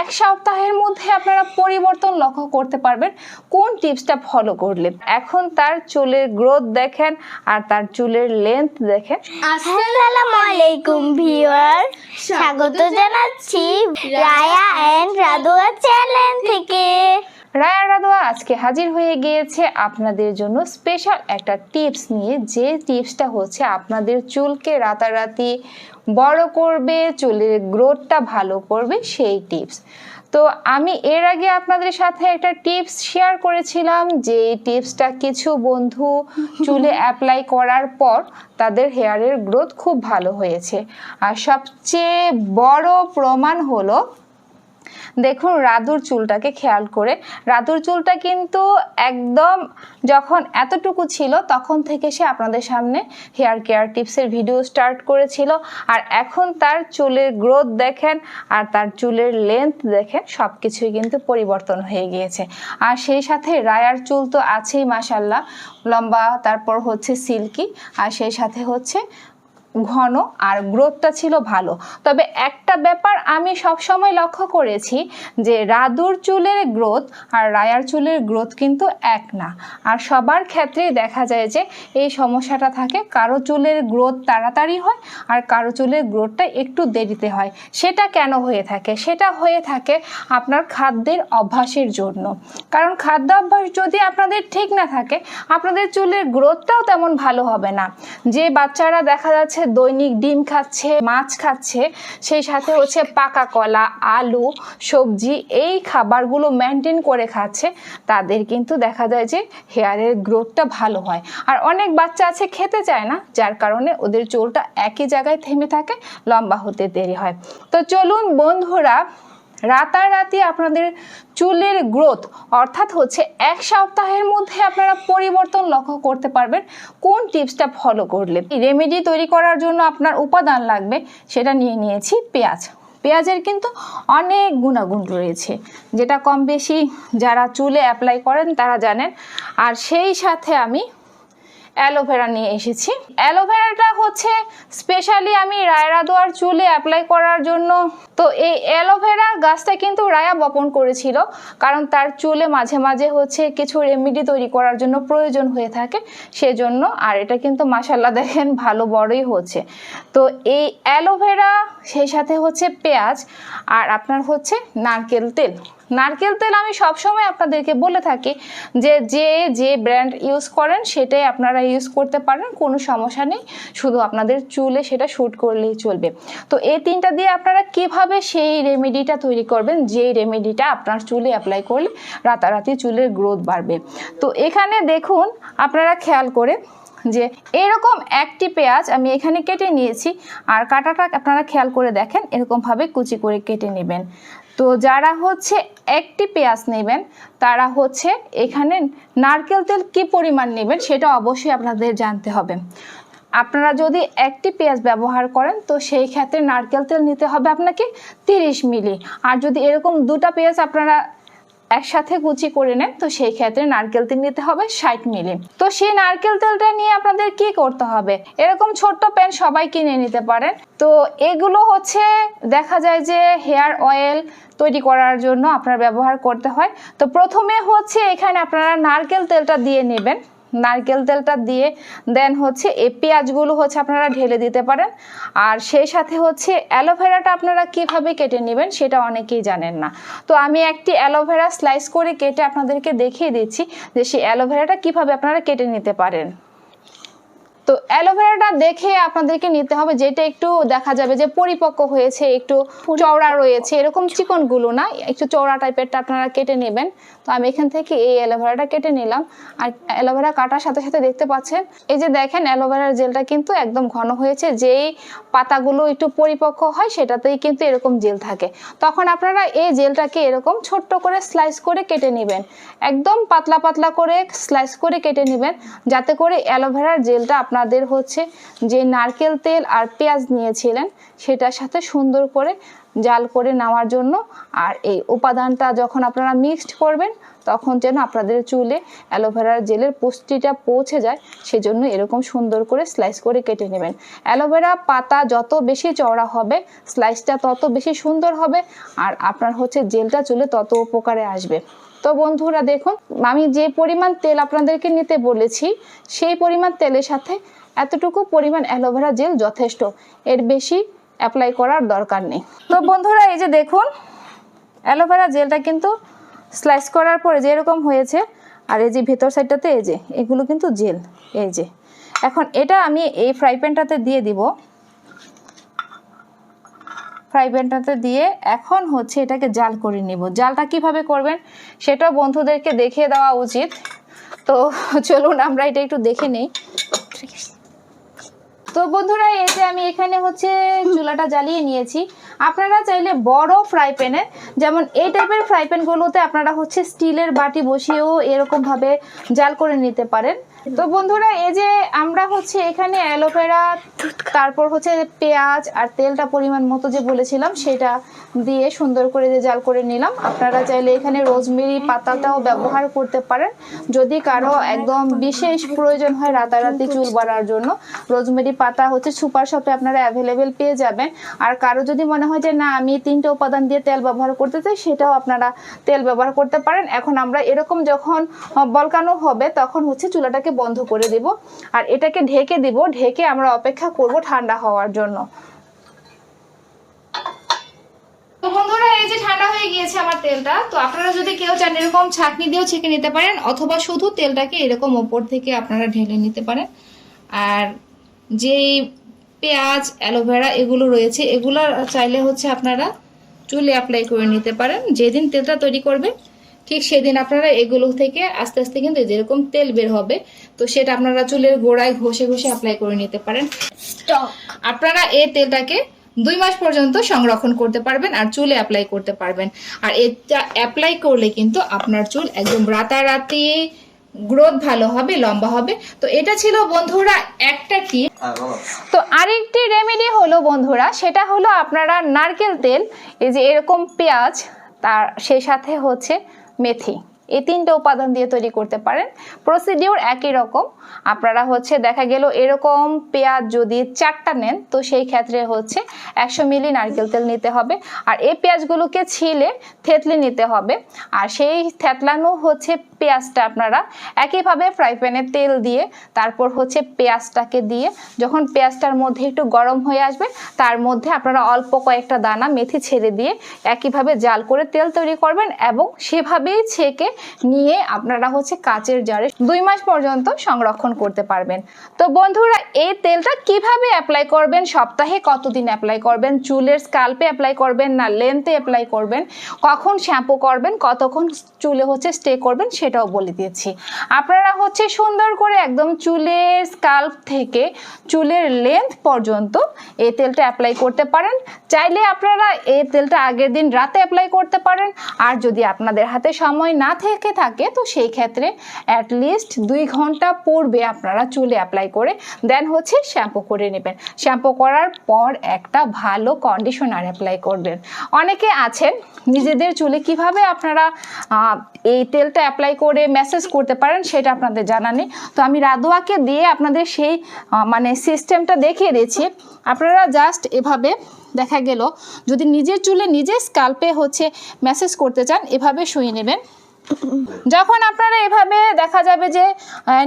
এক সপ্তাহের মধ্যে আপনারা পরিবর্তন লক্ষ্য করতে পারবেন কোন টিপসটা ফলো করলে। এখন তার চুলের গ্রোথ দেখেন আর তার চুলের লেন্থ দেখেন। আসসালামু আলাইকুম ভিউয়ার, স্বাগত জানাচ্ছি রায়া এন্ড রাদোয়া চ্যানেল থেকে। রায়া রাদোয়া আজকে হাজির হয়ে গিয়েছে আপনাদের জন্য স্পেশাল একটা টিপস নিয়ে, যে টিপসটা হচ্ছে আপনাদের চুলকে রাতারাতি বড় করবে, চুলের গ্রোথটা ভালো করবে সেই টিপস। তো আমি এর আগে আপনাদের সাথে একটা টিপস শেয়ার করেছিলাম, যে টিপসটা কিছু বন্ধু চুলে অ্যাপ্লাই করার পর তাদের হেয়ারের গ্রোথ খুব ভালো হয়েছে। আর সবচেয়ে বড় প্রমাণ হলো, দেখুন রাদুর চুলটাকে খেয়াল করে, রাদুর চুলটা কিন্তু একদম যখন এতটুকু ছিল তখন থেকে সে আপনাদের সামনে হেয়ার কেয়ার টিপসের ভিডিও স্টার্ট করেছিল, আর এখন তার চুলের গ্রোথ দেখেন আর তার চুলের লেন্থ দেখেন, সব কিছুই কিন্তু পরিবর্তন হয়ে গিয়েছে। আর সেই সাথে রায়ার চুল তো আছেই মাশাল্লাহ, লম্বা, তারপর হচ্ছে সিল্কি, আর সেই সাথে হচ্ছে ঘন, আর গ্রোথটা ছিল ভালো। তবে একটা ব্যাপার আমি সবসময় লক্ষ্য করেছি, যে রাদুর চুলের গ্রোথ আর রায়ার চুলের গ্রোথ কিন্তু এক না। আর সবার ক্ষেত্রেই দেখা যায় যে এই সমস্যাটা থাকে, কারো চুলের গ্রোথ তাড়াতাড়ি হয় আর কারো চুলের গ্রোথটা একটু দেরিতে হয়। সেটা কেন হয়ে থাকে? সেটা হয়ে থাকে আপনার খাদ্যের অভ্যাসের জন্য। কারণ খাদ্য অভ্যাস যদি আপনাদের ঠিক না থাকে, আপনাদের চুলের গ্রোথটাও তেমন ভালো হবে না। যে বাচ্চারা দেখা যাচ্ছে দৈনিক ডিম খাচ্ছে, মাছ খাচ্ছে, সেই সাথে হচ্ছে পাকা কলা, আলু, সবজি, এই খাবারগুলো মেনটেন করে খাচ্ছে, তাদের কিন্তু দেখা যায় যে হেয়ারের গ্রোথটা ভালো হয়। আর অনেক বাচ্চা আছে খেতে চায় না, যার কারণে ওদের চুলটা একই জায়গায় থেমে থাকে, লম্বা হতে দেরি হয়। তো চলুন বন্ধুরা, রাতারাতি আপনাদের চুলের গ্রোথ অর্থাৎ হচ্ছে এক সপ্তাহের মধ্যে আপনারা পরিবর্তন লক্ষ্য করতে পারবেন কোন টিপসটা ফলো করলে। রেমেডি তৈরি করার জন্য আপনার উপাদান লাগবে, সেটা নিয়ে নিয়েছি পেঁয়াজ। পেঁয়াজের কিন্তু অনেক গুণাগুণ রয়েছে, যেটা কম বেশি যারা চুলে অ্যাপ্লাই করেন তারা জানেন। আর সেই সাথে আমি অ্যালোভেরা নিয়ে এসেছি। অ্যালোভেরাটা হচ্ছে স্পেশালি আমি রায়া রাদোয়ার চুলে অ্যাপ্লাই করার জন্য। তো এই অ্যালোভেরা গাছটা কিন্তু রায়া বপন করেছিল, কারণ তার চুলে মাঝে মাঝে হচ্ছে কিছু রেমেডি তৈরি করার জন্য প্রয়োজন হয়ে থাকে, সেজন্য। আর এটা কিন্তু মাশাল্লাহ দেখেন ভালো বড়ই হচ্ছে। তো এই অ্যালোভেরা, সেই সাথে হচ্ছে পেঁয়াজ, আর আপনার হচ্ছে নারকেল তেল। নারকেল তেল আমি সবসময় আপনাদেরকে বলে থাকি যে যে ব্র্যান্ড ইউজ করেন সেটাই আপনারা ইউজ করতে পারেন, কোনো সমস্যা নেই, শুধু আপনাদের চুলে সেটা শ্যুট করলেই চলবে। তো এই তিনটা দিয়ে আপনারা কিভাবে সেই রেমেডিটা তৈরি করবেন, যে রেমেডিটা আপনার চুলে অ্যাপ্লাই করলে রাতারাতি চুলের গ্রোথ বাড়বে। তো এখানে দেখুন আপনারা খেয়াল করে, যে এরকম একটি পেঁয়াজ আমি এখানে কেটে নিয়েছি, আর কাটাটা আপনারা খেয়াল করে দেখেন, এরকমভাবে কুচি করে কেটে নেবেন। তো যারা হচ্ছে একটি পেঁয়াজ নেবেন তারা হচ্ছে এখানে নারকেল তেল কি পরিমাণ নেবেন সেটা অবশ্যই আপনাদের জানতে হবে। আপনারা যদি একটি পেঁয়াজ ব্যবহার করেন তো সেই ক্ষেত্রে নারকেল তেল নিতে হবে আপনাকে 30 মিলি। আর যদি এরকম দুটা পেঁয়াজ আপনারা একসাথে কুচি করে নেন তো সেই ক্ষেত্রে নারকেল তেল নিতে হবে 60 মিলি। তো সেই নারকেল তেলটা নিয়ে আপনাদের কি করতে হবে, এরকম ছোট্ট প্যান সবাই কিনে নিতে পারেন। তো এগুলো হচ্ছে দেখা যায় যে হেয়ার অয়েল তৈরি করার জন্য আপনার ব্যবহার করতে হয়। তো প্রথমে হচ্ছে এখানে আপনারা নারকেল তেলটা দিয়ে নেবেন, নারকেল তেলটা দিয়ে দেন হচ্ছে এই পেঁয়াজগুলো হচ্ছে আপনারা ঢেলে দিতে পারেন। আর সেই সাথে হচ্ছে অ্যালোভেরাটা আপনারা কিভাবে কেটে নেবেন সেটা অনেকেই জানেন না। তো আমি একটি অ্যালোভেরা স্লাইস করে কেটে আপনাদেরকে দেখিয়ে দিচ্ছি যে সেই অ্যালোভেরাটা কিভাবে আপনারা কেটে নিতে পারেন। তো অ্যালোভেরাটা দেখে আপনাদেরকে নিতে হবে যেটা একটু দেখা যাবে যে পরিপক্ক হয়েছে, একটু চওড়া রয়েছে, এরকম চিকনগুলো না, একটু চওড়া টাইপেরটা আপনারা কেটে নেবেন। তো আমি এখান থেকে এই অ্যালোভেরাটা কেটে নিলাম। আর অ্যালোভেরা কাটার সাথে সাথে দেখতে পাচ্ছেন এই যে দেখেন অ্যালোভেরার জেলটা কিন্তু একদম ঘন হয়েছে। যেই পাতাগুলো একটু পরিপক্ক হয় সেটাতেই কিন্তু এরকম জেল থাকে। তখন আপনারা এই জেলটাকে এরকম ছোট্ট করে স্লাইস করে কেটে নেবেন, একদম পাতলা পাতলা করে স্লাইস করে কেটে নেবেন, যাতে করে অ্যালোভেরার জেলটা আপনাদের হচ্ছে যে নারকেল তেল আর পেঁয়াজ নিয়েছিলেন সেটার সাথে সুন্দর করে জাল করে নেওয়ার জন্য। আর এই উপাদানটা যখন আপনারা মিক্সড করবেন তখন যেন আপনাদের চুলে অ্যালোভেরার জেলের পুষ্টিটা পৌঁছে যায়, সেজন্য এরকম সুন্দর করে স্লাইস করে কেটে নেবেন। অ্যালোভেরা পাতা যত বেশি চওড়া হবে স্লাইসটা তত বেশি সুন্দর হবে, আর আপনার হচ্ছে জেলটা চুলে তত উপকারে আসবে। তো বন্ধুরা দেখুন, আমি যে পরিমাণ তেল আপনাদেরকে নিতে বলেছি সেই পরিমাণ তেলের সাথে এতটুকু পরিমাণ অ্যালোভেরা জেল যথেষ্ট, এর বেশি অ্যাপ্লাই করার দরকার নেই। তো বন্ধুরা এই যে দেখুন, অ্যালোভেরা জেলটা কিন্তু স্লাইস করার পরে যে এরকম হয়েছে, আর এই যে ভেতর সাইডটাতে এই যে এগুলো কিন্তু জেল। এই যে এখন এটা আমি এই ফ্রাই প্যানটাতে দিয়ে দিব। ফ্রাই প্যানটাতে দিয়ে এখন হচ্ছে এটাকে জাল করে নিব। জালটা কিভাবে করবেন সেটাও বন্ধুদেরকে দেখিয়ে দেওয়া উচিত। তো চলুন আমরা এটা একটু দেখে নেই। তো বন্ধুরা এই যে আমি এখানে হচ্ছে চুলাটা জ্বালিয়ে নিয়েছি। আপনারা চাইলে বড় ফ্রাই প্যানে, যেমন এই টাইপের ফ্রাই প্যানগুলোতে আপনারা হচ্ছে স্টিলের বাটি বসিয়েও এরকমভাবে জাল করে নিতে পারেন। তো বন্ধুরা এই যে আমরা হচ্ছে এখানে অ্যালোভেরা, তারপর হচ্ছে পেঁয়াজ আর তেলটা পরিমাণ মতো যে বলেছিলাম সেটা দিয়ে সুন্দর করে যে জাল করে নিলাম। আপনারা চাইলে এখানে রোজমেরি পাতাটাও ব্যবহার করতে পারেন যদি কারো একদম বিশেষ প্রয়োজন হয় রাতারাতি চুল বাড়ার জন্য। রোজমেরি পাতা হচ্ছে সুপার শপে আপনারা অ্যাভেলেবেল পেয়ে যাবেন। আর কারো যদি মনে হয় যে না আমি 3টে উপাদান দিয়ে তেল ব্যবহার করতে চাই, সেটাও আপনারা তেল ব্যবহার করতে পারেন। এখন আমরা এরকম যখন বলকানো হবে তখন হচ্ছে চুলাটাকে বন্ধ করে দেব আর এটাকে ঢেকে দিব। ঢেকে আমরা অপেক্ষা করব ঠান্ডা হওয়ার জন্য। তো বন্ধুরা এই যে ঠান্ডা হয়ে গিয়েছে আমার তেলটা। তো আপনারা যদি কেউ চান এরকম ছাঁকনি দিয়েও ছেঁকে নিতে পারেন, অথবা শুধু তেলটাকে এরকম ওপর থেকে আপনারা ঢেলে নিতে পারেন। আর যেই পেঁয়াজ অ্যালোভেরা এগুলো রয়েছে এগুলো চাইলে হচ্ছে আপনারা চুলে অ্যাপ্লাই করে নিতে পারেন। যেদিন তেলটা তৈরি করবে ঠিক সেদিন আপনারা এগুলো থেকে আস্তে আস্তে কিন্তু যেরকম তেল বের হবে তো সেটা আপনারা চুলের গোড়ায় ঘষে ঘষে অ্যাপ্লাই করে নিতে পারেন। আপনারা এই তেলটাকে 2 মাস পর্যন্ত সংরক্ষণ করতে পারবেন আর চুলে অ্যাপ্লাই করতে পারবেন। আর এটা অ্যাপ্লাই করলে কিন্তু আপনার চুল একদম রাতারাতি গ্রোথ ভালো হবে, লম্বা হবে। তো এটা ছিল বন্ধুরা একটা টিপ। তো আরেকটি রেমেডি হলো বন্ধুরা, সেটা হলো আপনারা নারকেল তেল, এই যে এরকম পেঁয়াজ, তার সেই সাথে হচ্ছে মেথি, এই 3টে উপাদান দিয়ে তৈরি করতে পারেন। প্রসিডিউর একই রকম। আপনারা হচ্ছে দেখা গেল এরকম পেঁয়াজ যদি 4টা নেন তো সেই ক্ষেত্রে হচ্ছে 100 মিলি নারকেল তেল নিতে হবে। আর এই পেঁয়াজগুলোকে ছিলে থেতলে নিতে হবে। আর সেই থেতলানো হচ্ছে পেঁয়াজটা আপনারা একইভাবে ফ্রাই প্যানে তেল দিয়ে তারপর হচ্ছে পেঁয়াজটাকে দিয়ে যখন পেঁয়াজটার মধ্যে একটু গরম হয়ে আসবে তার মধ্যে আপনারা অল্প কয়েকটা দানা মেথি ছেড়ে দিয়ে একইভাবে জাল করে তেল তৈরি করবেন এবং সেভাবেই ছেঁকে নিয়ে আপনারা হচ্ছে কাচের জারে 2 মাস পর্যন্ত সংরক্ষণ করতে পারবেন। তো বন্ধুরা এই তেলটা কিভাবে অ্যাপ্লাই করবেন, সপ্তাহে কতদিন অ্যাপ্লাই করবেন, চুলের স্কাল্পে অ্যাপ্লাই করবেন না লেন্থে অ্যাপ্লাই করবেন, কখন শ্যাম্পু করবেন, কতক্ষণ চুলে হচ্ছে স্টে করবেন সেটাও বলে দিয়েছি। আপনারা হচ্ছে সুন্দর করে একদম চুলের স্কাল্প থেকে চুলের লেন্থ পর্যন্ত এই তেলটা অ্যাপ্লাই করতে পারেন। চাইলে আপনারা এই তেলটা আগের দিন রাতে অ্যাপ্লাই করতে পারেন। আর যদি আপনাদের হাতে সময় না থেকে থাকে তো সেই ক্ষেত্রে অ্যাটলিস্ট 2 ঘন্টা পূর্বে আপনারা চুলে অ্যাপ্লাই করে দেন হচ্ছে শ্যাম্পু করে নেবেন। শ্যাম্পু করার পর একটা ভালো কন্ডিশনার অ্যাপ্লাই করবেন। অনেকে আছেন নিজেদের চুলে কিভাবে আপনারা এই তেলটা অ্যাপ্লাই করে ম্যাসেজ করতে পারেন সেটা আপনাদের জানা নেই। তো আমি রাদোয়াকে দিয়ে আপনাদের সেই মানে সিস্টেমটা দেখিয়ে দিয়েছি। আপনারা জাস্ট এভাবে দেখা গেল যদি নিজের চুলে নিজে স্কাল্পে হচ্ছে ম্যাসেজ করতে চান এভাবে শুয়ে নেবেন। যখন আপনারা এভাবে দেখা যাবে যে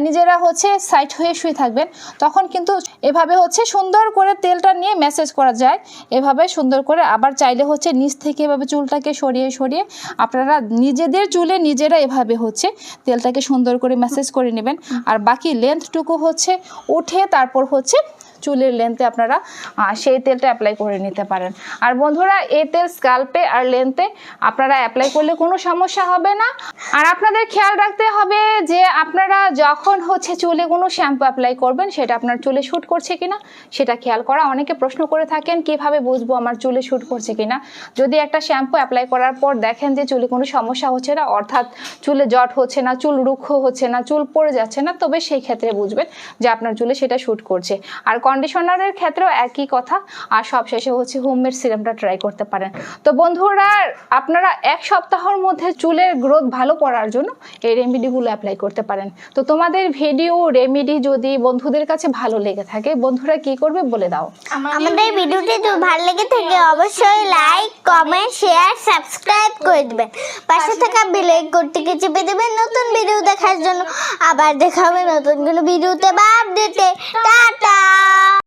নিজেরা হচ্ছে সাইড হয়ে শুয়ে থাকবেন তখন কিন্তু এভাবে হচ্ছে সুন্দর করে তেলটা নিয়ে ম্যাসেজ করা যায়। এভাবে সুন্দর করে আবার চাইলে হচ্ছে নিচ থেকে এভাবে চুলটাকে সরিয়ে সরিয়ে আপনারা নিজেদের চুলে নিজেরা এভাবে হচ্ছে তেলটাকে সুন্দর করে ম্যাসেজ করে নেবেন। আর বাকি লেন্থটুকু হচ্ছে উঠে তারপর হচ্ছে চুলের লেন্থে আপনারা সেই তেলটা অ্যাপ্লাই করে নিতে পারেন। আর বন্ধুরা এই তেল স্কাল্পে আর লেন্থে আপনারা অ্যাপ্লাই করলে কোনো সমস্যা হবে না। আর আপনাদের খেয়াল রাখতে হবে যে আপনারা যখন হচ্ছে চুলে কোনো শ্যাম্পু অ্যাপ্লাই করবেন সেটা আপনার চুলে শ্যুট করছে কিনা সেটা খেয়াল করা। অনেকে প্রশ্ন করে থাকেন কিভাবে বুঝবো আমার চুলে শ্যুট করছে কিনা। যদি একটা শ্যাম্পু অ্যাপ্লাই করার পর দেখেন যে চুলে কোনো সমস্যা হচ্ছে না, অর্থাৎ চুলে জট হচ্ছে না, চুল রুক্ষ হচ্ছে না, চুল পড়ে যাচ্ছে না, তবে সেই ক্ষেত্রে বুঝবেন যে আপনার চুলে সেটা শ্যুট করছে। আর কন্ডিশনারের ক্ষেত্রেও একই কথা। আর সবশেষে হচ্ছে হোমমেড সিরামটা ট্রাই করতে পারেন। তো বন্ধুরা, আপনারা এক সপ্তাহের মধ্যে চুলের গ্রোথ ভালো করার জন্য এই রেমেডিগুলো অ্যাপ্লাই করতে পারেন। তো তোমাদের ভিডিও রেমেডি যদি বন্ধুদের কাছে ভালো লেগে থাকে, বন্ধুরা কি করবে বলে দাও। আমাদের ভিডিওটি যদি ভালো লেগে থাকে অবশ্যই লাইক, কমেন্ট, শেয়ার, সাবস্ক্রাইব করে দিবেন। পাশে থাকা বেল আইকনটিকে চেপে দেবেন নতুন ভিডিও দেখার জন্য। আবার দেখা হবে নতুন কোনো ভিডিওতে বা আপডেটে। টাটা।